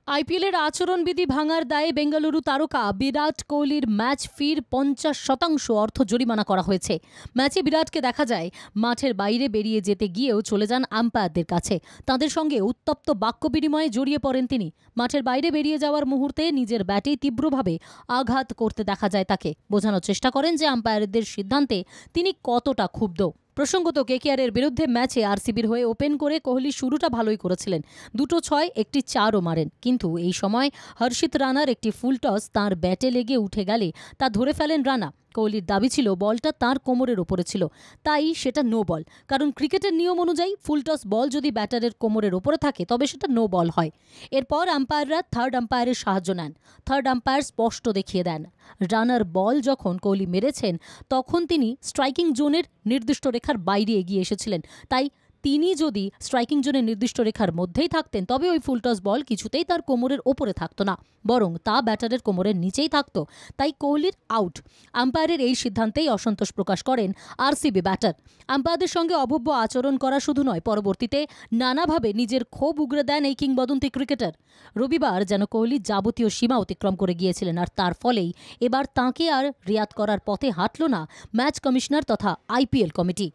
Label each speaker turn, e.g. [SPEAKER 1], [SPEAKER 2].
[SPEAKER 1] আইপিএলের আচরণবিধি ভাঙার দায়ে বেঙ্গালুরু তারকা বিরাট কোহলির ম্যাচ ফির 50% অর্থ জরিমানা করা হয়েছে। ম্যাচে বিরাটকে দেখা যায় মাঠের বাইরে বেরিয়ে যেতে গিয়েও চলে যান আম্পায়ারদের কাছে। তাদের সঙ্গে উত্তপ্ত বাক্য বিনিময়ে জড়িয়ে পড়েন তিনি। মাঠের বাইরে বেরিয়ে যাওয়ার মুহূর্তে নিজের ব্যাটে তীব্রভাবে আঘাত করতে দেখা যায় তাকে। বোঝানোর চেষ্টা করেন যে আম্পায়ারদের সিদ্ধান্তে তিনি কতটা ক্ষুব্ধ। প্রসঙ্গত কেকেআরের বিরুদ্ধে ম্যাচে আরসিবির হয়ে ওপেন করে কোহলি শুরুটা ভালোই করেছিলেন। 2 ছয়, একটি 4ও মারেন। কিন্তু এই সময় হর্ষিত রানার একটি ফুল টস তাঁর ব্যাটে লেগে উঠে গেলে তা ধরে ফেলেন রানা। কোহলির দাবি ছিল বলটা তাঁর কোমরের ওপরে ছিল, তাই সেটা নো বল। কারণ ক্রিকেটের নিয়ম অনুযায়ী ফুল টস বল যদি ব্যাটারের কোমরের ওপরে থাকে তবে সেটা নো বল হয়। এরপর আম্পায়াররা থার্ড আম্পায়ারের সাহায্য নেন। থার্ড আম্পায়ার স্পষ্ট দেখিয়ে দেন রানার বল যখন কোহলি মেরেছেন তখন তিনি স্ট্রাইকিং জোনের নির্দিষ্ট রেখার বাইরে এগিয়ে এসেছিলেন। তাই তিনি যদি স্ট্রাইকিং জোনের নির্দিষ্ট রেখার মধ্যেই থাকতেন তবে ওই ফুলটস বল কিছুতেই তার কোমরের ওপরে থাকতো না, বরং তা ব্যাটারের কোমরের নিচেই থাকতো। তাই কোহলির আউট। আম্পায়ারের এই সিদ্ধান্তেই অসন্তোষ প্রকাশ করেন আরসিবি ব্যাটার। আম্পায়ারদের সঙ্গে অভব্য আচরণ করা শুধু নয়, পরবর্তীতে নানাভাবে নিজের ক্ষোভ উগরে দেন এই কিংবদন্তি ক্রিকেটার। রবিবার যেন কোহলি যাবতীয় সীমা অতিক্রম করে গিয়েছিলেন, আর তার ফলেই এবার তাঁকে আর রিয়াদ করার পথে হাঁটল না ম্যাচ কমিশনার তথা আইপিএল কমিটি।